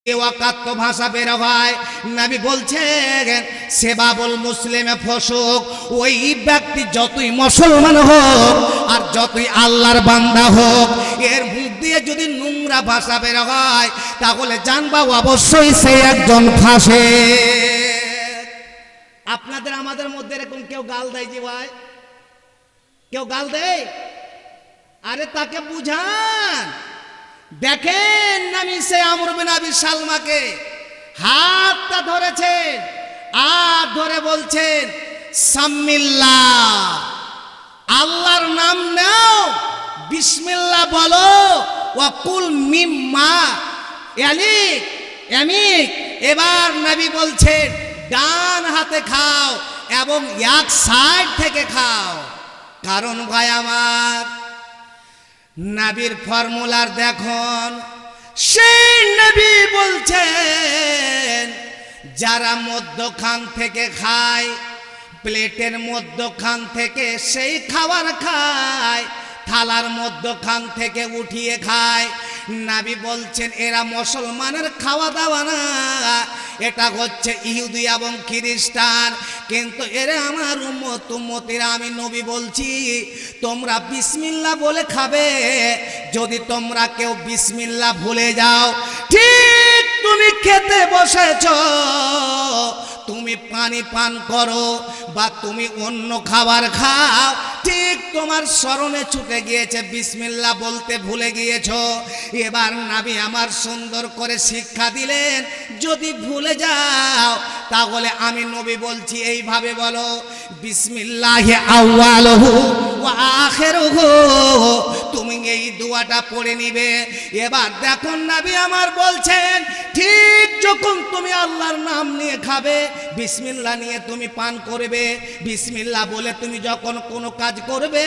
ওয়াকাত্ত ভাষা বের হয়। নবী বলছেন সেবাবুল মুসলিমে ফসুক, ওই ব্যক্তি যতই মুসলমান হোক আর যতই আল্লাহর বান্দা হোক, এর মুখ দিয়ে যদি নোংরা ভাষা বের হয় তাহলে জানবা অবশ্যই সে একজন ফাসিক। আপনাদের আমাদের মধ্যে এরকম কেউ গাল দেয় যে ভাই, কেউ গাল দেয়? আরে তাকে বুঝান। দেখেন নবী সে আমর বিন আবি সালমাকে হাতটা ধরেছেন আর ধরে বলছেন সাম্মিল্লাহ, আল্লাহর নাম নাও, বিসমিল্লাহ বলো, ওয়াকুল মিম্মা ইয়ালিক ইয়ামিক। এবার নবী বলছেন ডান হাতে খাও এবং এক সাইড থেকে খাও। কারণ ভাই আমার নবীর ফর্মুলার দেখুন, সেই নবী বলছেন যারা মধ্যখান থেকে খায়, প্লেটের মধ্যখান থেকে সেই খাবার খায়, থালার মধ্যখান থেকে উঠিয়ে খায়, নবী বলছেন এরা মুসলমানের খাওয়া দাওয়া না, এটা হচ্ছে ইহুদি এবং খ্রিস্টান। কিন্তু এরা আমার উম্মতিরা, আমি নবী বলছি তোমরা বিসমিল্লাহ বলে খাবে। যদি তোমরা কেউ বিসমিল্লাহ ভুলে যাও, ঠিক তুমি খেতে বসেছ, তুমি পানি পান করো বা তুমি অন্য খাবার খাও, ঠিক তোমার স্মরণে ছুটে গিয়েছে, বিসমিল্লাহ বলতে ভুলে গিয়েছো। এবার নবী আমার সুন্দর করে শিক্ষা দিলেন, যদি ভুলে যাও তাহলে আমি নবী বলছি এইভাবে বলো, বিসমিল্লাহি আউয়ালুহু ওয়া আখিরুহু। তুমি এই দোয়াটা পড়ে নিবে। এবার দেখুন নবী আমার বলছেন, ঠিক যখন তুমি আল্লাহর নাম নিয়ে খাবে, বিসমিল্লাহ নিয়ে তুমি পান করবে, বিসমিল্লাহ বলে তুমি যখন কোনো কাজ করবে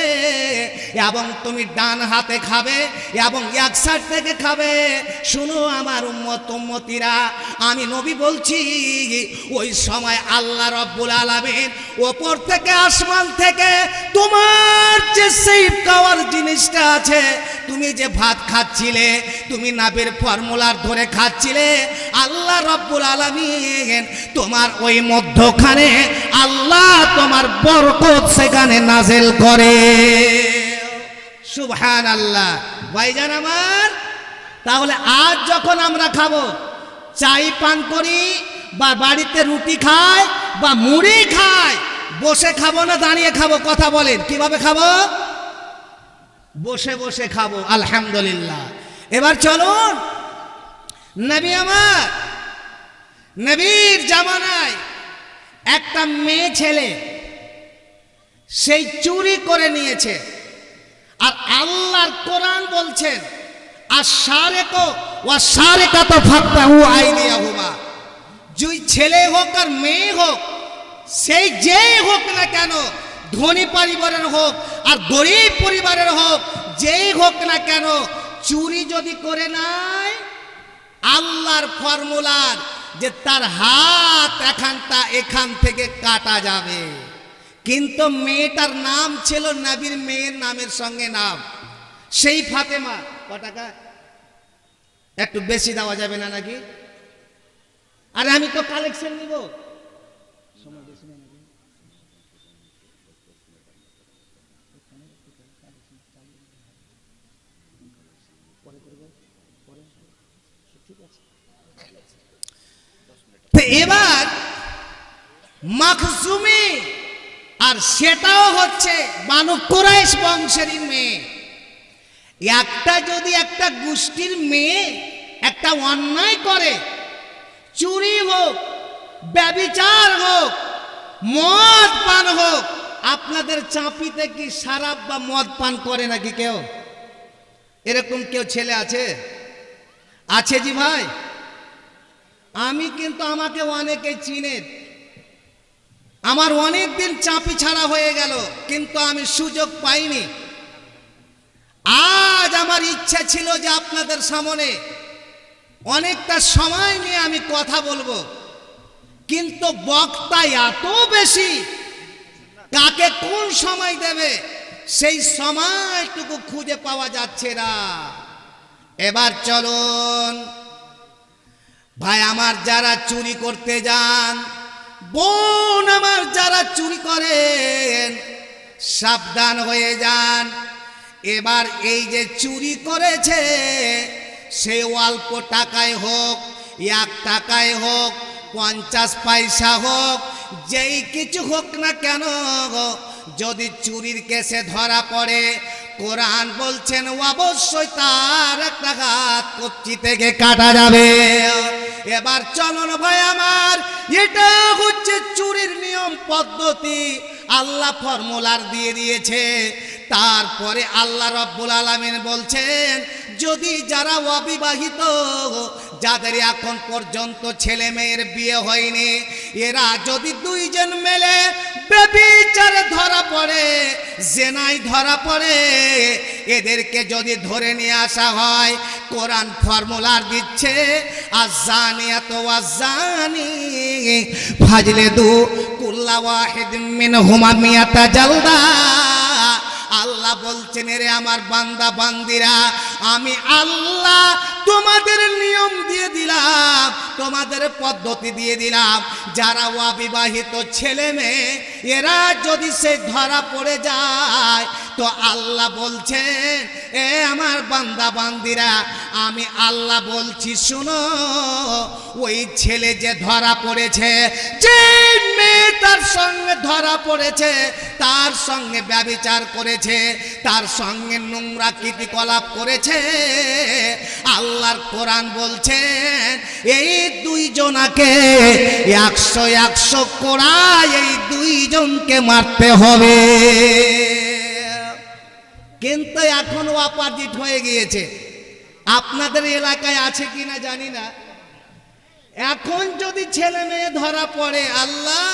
এবং তুমি ডান হাতে খাবে এবং এক সাইড থেকে খাবে, শুনো আমার উম্মতিরা, আমি নবী বলছি ওই সময় আল্লাহ রাব্বুল আলামিন ওপর থেকে আসমান থেকে তোমার যে সেই খাওয়ার জিনিসটা আছে, তুমি যে ভাত খাচ্ছিলে, তুমি নবীর ফর্মুলার ধরে খাচ্ছিলে, আল্লাহ রাব্বুল আলামিন তোমার ওই মধ্যখানে আল্লাহ তোমার বরকত সেখানে নাজিল করে। সুবহানাল্লাহ। ভাইজান আমার, তাহলে আজ যখন আমরা খাবো, চাই পান করি বা বাড়িতে রুটি খাই বা মুড়ি খাই, বসে খাবো না দাঁড়িয়ে খাবো? কথা বলেন, কিভাবে খাবো? বসে বসে খাবো। আলহামদুলিল্লাহ। এবার চলুন, নবী আমার, নবীর জামানায় একটা মেয়ে ছেলে সেই চুরি করে নিয়েছে, আর আল্লাহর কোরআন বলছেন আশ-শারিকু ওয়াশ-শারিকাতু ফাকতাহু আইদিয়াহুমা। যেই ছেলে হোক আর মেয়ে হোক, সেই যেই হোক না কেন, ধনী পরিবারের হোক আর গরিব পরিবারের হোক, যেই হোক না কেন, চুরি যদি করে নাই, আল্লাহর ফর্মুলার যে তার হাত এখান থেকে কাটা যাবে। কিন্তু মেয়েটার নাম ছিল নবীর মেয়ের নামের সঙ্গে নাম, সেই ফাতেমা। ক টাকা? একটু বেশি দেওয়া যাবে না নাকি? আরে আমি তো কালেকশন নিব। এবার মাখজুমি, আর সেটাও হচ্ছে বানু কুরাইশ বংশের মেয়ে। একটা যদি একটা গোষ্ঠীর মেয়ে একটা অন্যায় করে, চুরি হোক, ব্যভিচার হোক, মদ পান হোক, আপনাদের চাপিতে কি শরাব বা মদ পান করে নাকি কেউ? এরকম কেউ ছেলে আছে? আছে জি ভাই। আমি কিন্তু, আমাকে অনেকে চিনে, আমার অনেক দিন চাপি ছাড়া হয়ে গেল, কিন্তু আমি সুযোগ পাইনি। আজ আমার ইচ্ছা ছিল যে আপনাদের সামনে অনেকটা সময় নিয়ে আমি কথা বলবো, কিন্তু বক্তা এত বেশি, কাকে কোন সময় দেবে সেই সময়টুকু খুঁজে পাওয়া যাচ্ছে না। এবার চলুন, ভাই আমার যারা চুরি করতে যান, বোন আমার যারা চুরি করেন, সাবধান হয়ে যান। এবার এই যে চুরি করেছে, সে অল্প টাকায় হোক, 1 টাকায় হোক, 50 পয়সা হোক, যেই কিছু হোক না কেন, যদি চুরির কেসে ধরা পড়ে, কোরআন বলছেন অবশ্যই তার একটা হাত কবজি থেকে কাটা যাবে। এবার চলুন ভাই আমার, এটা হচ্ছে চুরির নিয়ম পদ্ধতি, আল্লাহ ফর্মুলার দিয়ে দিয়েছে। তারপরে আল্লাহ রব্বুল আলামিন বলছেন, যদি যারা অবিবাহিত, যাদের এখন পর্যন্ত ছেলে মেয়ের বিয়ে হয়নি, এরা যদি 2 জন মিলে ব্যভিচারে ধরা পড়ে, জেনায় ধরা পড়ে, এদেরকে যদি ধরে নিয়ে আসা হয়, কোরআন ফর্মুলার দিচ্ছে, আযানিয়াতু ওয়াযানি ফাজলিদু কুল্লা ওয়াহিদিন মিনহুমা মিয়াতা জালদা। আল্লাহ বলছেন, রে আমার বান্দা বান্দিরা, আমি আল্লাহ তোমাদের নিয়ম দিয়ে দিলাম, তোমাদের পদ্ধতি দিয়ে দিলাম। যারা অবিবাহিত ছেলে মেয়ে, এরা যদি সে ধরা পড়ে যায়, তো আল্লাহ বলছেন, এ আমার বান্দা বান্দিরা, আমি আল্লাহ বলছি শুনো, ওই ছেলে যে ধরা পড়েছে, যে মেয়ে তার সঙ্গে ধরা পড়েছে, তার সঙ্গে ব্যভিচার করেছে, তার সঙ্গে নোংরা কীর্তিকলাপ করেছে, আল্লাহর কোরআন বলছেন, এই 2 জনাকে 100 কোড়া, এই 2 জনকে মারতে হবে। কিন্তু এখন অপোজিট হয়ে গিয়েছে। আপনাদের এলাকায় আছে কিনা জানি না, এখন যদি ছেলে মেয়ে ধরা পড়ে, আল্লাহ,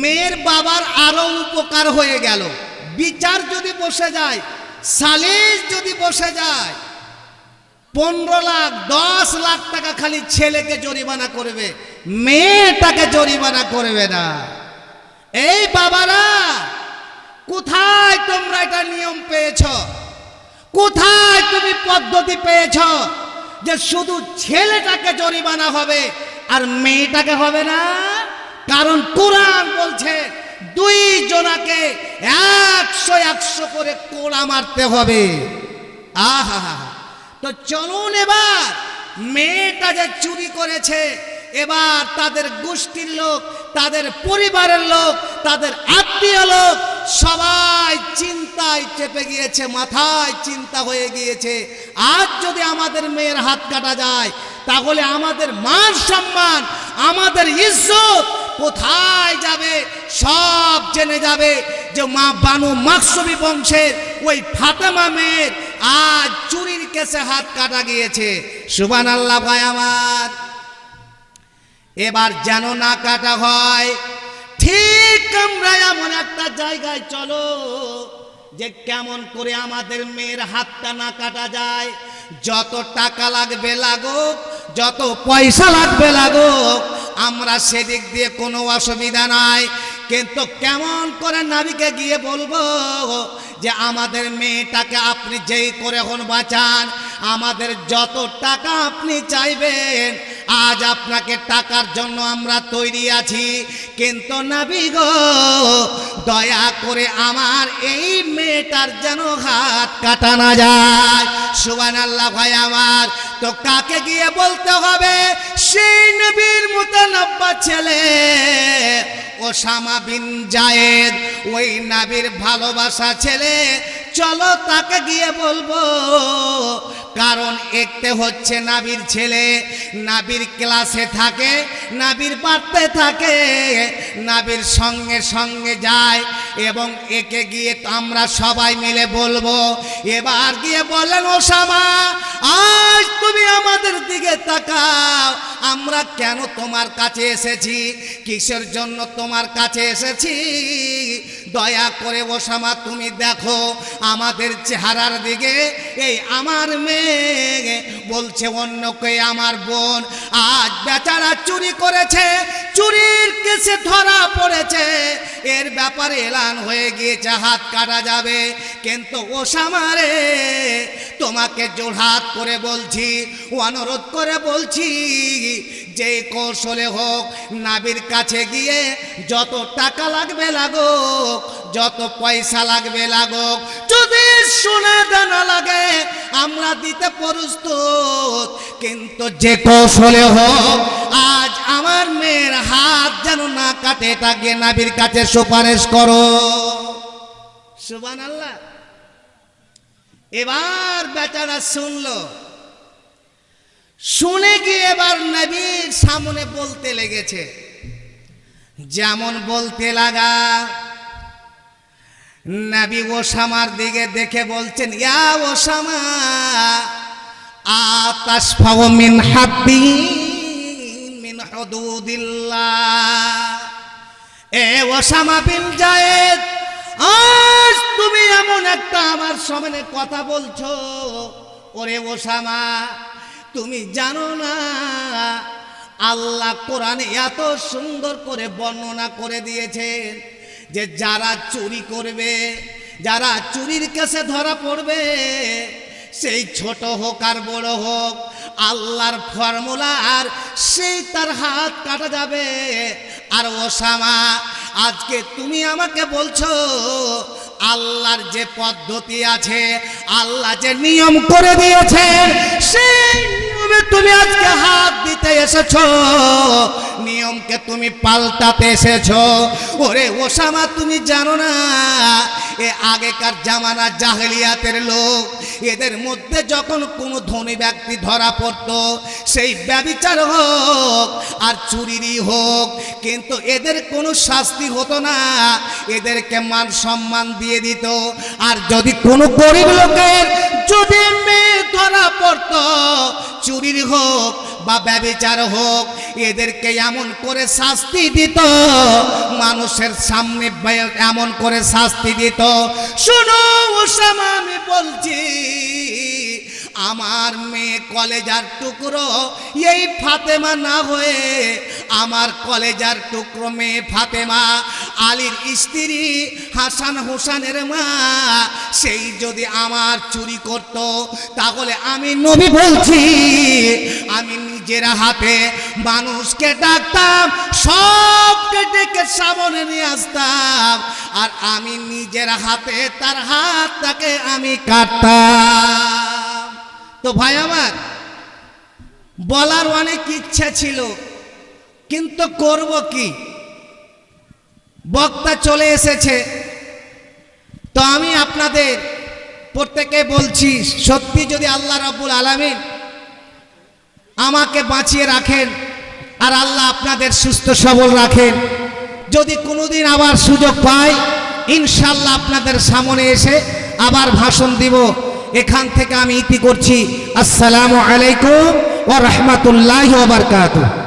মেয়ের বাবার আরো উপকার হয়ে গেল। বিচার যদি বসে যায়, সালিশ যদি বসে যায়, 15 লাখ 10 লাখ টাকা খালি ছেলেকে জরিমানা করবে, মেয়েটাকে জরিমানা করবে না। এই বাবারা, কোথায় তোমরা এটা নিয়ম পেয়েছ? কোথায় তুমি পদ্ধতি পেয়েছ যে শুধু ছেলেটাকে জরিমানা হবে আর মেয়েটাকে হবে না? কারণ কোরআন বলছে 2 জনাকে 100 করে কোড়া মারতে হবে। আহা, তো চলুন এবার, মেয়েটা যে চুরি করেছে, এবার তাদের গোষ্ঠীর লোক, তাদের পরিবারের লোক, তাদের আত্মীয় লোক সবাই চিন্তায় চেপে গিয়েছে, মাথায় চিন্তা হয়ে গিয়েছে। আজ যদি আমাদের মেয়ের হাত কাটা যায়, তাহলে আমাদের মান সম্মান, আমাদের ইজ্জত কোথায় যাবে? সব জেনে যাবে যে মা বানু মাকসুবি বংশের ওই ফাতেমা মেয়ের আজ চুরির কেসে হাত কাটা গিয়েছে। সুবহানাল্লাহ ভাই আমার। এবার যেন না কাটা হয়, ঠিক আমরা এমন একটা জায়গায় চলো যে কেমন করে আমাদের মেয়ের হাতটা না কাটা যায়। যত টাকা লাগবে লাগুক, যত পয়সা লাগবে লাগুক, আমরা সেদিক দিয়ে কোনো অসুবিধা নাই। কিন্তু কেমন করে নাবিকে গিয়ে বলবো যে আমাদের মেয়েটাকে আপনি যেই করে হন বাঁচান, আমাদের যত টাকা আপনি চাইবেন, আজ আপনাকে টাকার জন্য আমরা তৈরি আছি, কিন্তু নবী গো, দয়া করে আমার এই মেয়েটার যেন হাত কাটা না যায়। সুবহানাল্লাহ ভাই আমার। তো কাকে গিয়ে বলতে হবে? সেই নবীর মুতানাব্বা ছেলে ওসামা বিন জায়েদ, ওই নবীর ভালোবাসা ছেলে। চলো তাকে গিয়ে বলবো, কারণ একতে হচ্ছে নবীর ছেলে, নবীর ক্লাসে থাকে, নবীর বাড়তে থাকে, নবীর সঙ্গে সঙ্গে যায়, এবং একে গিয়ে আমরা সবাই মিলে বলবো। এবার গিয়ে বলেন, ওসামা, আজ তুমি আমাদের দিকে তাকাও, আমরা কেন তোমার কাছে এসেছি, কিসের জন্য তোমার কাছে এসেছি, দয়া করে ওসামা তুমি দেখো আমাদের চেহারার দিকে। এই আমার মেয়ে বলছে অন্য কে, আমার বোন আজ বেচারা চুরি করেছে, চুরির কেসে ধরা পড়েছে, এর ব্যাপারে এলান হয়ে গিয়েছে, হাত কাটা যাবে। কিন্তু ওসামা রে, তোমাকে জোড়হাত করে বলছি, অনুরোধ করে বলছি, যে কৌশলে হোক নবীর কাছে গিয়ে যত টাকা লাগবে লাগুক, যত পয়সা লাগবে লাগুক, যদি সোনা দানা লাগে আমরা দিতে প্রস্তুত, কিন্তু যে কৌশলে হোক আজ আমার মেয়ের হাত যেন না কাটে, তাকে নবীর কাছে সুপারিশ করো। সুবহানাল্লাহ। এবার বেচারা শুনলো, শুনে গিয়ে এবার নবীর সামনে বলতে লেগেছে। যেমন বলতে লাগা, নবী ওসামার দিকে দেখে বলছেন, ইয়া ওসামা আতাশফাউ মিন হাদ্দিন মিন হুদুদিল্লাহ। এ ওসামা বিন যায়েদ, আজ তুমি এমন একটা আমার সামনে কথা বলছো, ওরে ওসামা তুমি জানো না আল্লাহ কোরআনে এত সুন্দর করে বর্ণনা করে দিয়েছেন যে যারা চুরি করবে, যারা চুরির কেসে ধরা পড়বে, সেই ছোট হোক আর বড় হোক, আল্লাহর ফর্মুলা আর সেই তার হাত কাটা যাবে। আর ওসামা আজকে তুমি আমাকে বলছো আল্লাহর যে পদ্ধতি আছে, আল্লাহ যে নিয়ম করে দিয়েছেন, সেই নিয়মে তুমি আজকে হাত দিতে এসেছো, নিয়মকে তুমি পাল্টাতে এসেছো। ওরে ওসামা তুমি জানো না এ আগেকার জামানা জাহেলিয়াতের লোক, এদের মধ্যে যখন কোনো ধনী ব্যক্তি ধরা পড়তো, সেই ব্যভিচার হোক আর চুরিরই হোক, কিন্তু এদের কোনো শাস্তি হতো না, এদেরকে মান সম্মান দিয়ে দিত। আর যদি কোনো গরিব লোকের যদি মেয়ে ধরা পড়তো, চুরির হোক বা ব্যভিচার হোক, এদেরকে এমন করে শাস্তি দিত, মানুষের সামনে এমন করে শাস্তি দিত। শোনো ওসামা, আমি বলছি আমার মেয়ে কলেজার টুকরো এই ফাতেমা না হয়ে, আমার কলেজার টুকরো মেয়ে ফাতেমা, আলীর স্ত্রী হাসান হোসেনের মা, সেই যদি আমার চুরি করত, তাহলে আমি নবী বলছি আমি নিজের হাতে মানুষকে ডাকতাম, সবকে ডেকে সামনে নিয়ে আসতাম, আর আমি নিজের হাতে তার হাতটাকে আমি কাটতাম। তো ভাই আমার, বলার অনেক ইচ্ছা ছিল, কিন্তু করব কি, বক্তা চলে এসেছে। তো আমি আপনাদের প্রত্যেকে বলছি, সত্যি যদি আল্লাহ রাব্বুল আলামিন আমাকে বাঁচিয়ে রাখেন আর আল্লাহ আপনাদের সুস্থ সবল রাখেন, যদি কোনোদিন আবার সুযোগ পাই, ইনশাআল্লাহ আপনাদের সামনে এসে আবার ভাষণ দিব। এখান থেকে আমি ইতি করছি। আসসালামু আলাইকুম ওয়া রাহমাতুল্লাহি ওয়া বারাকাতুহু।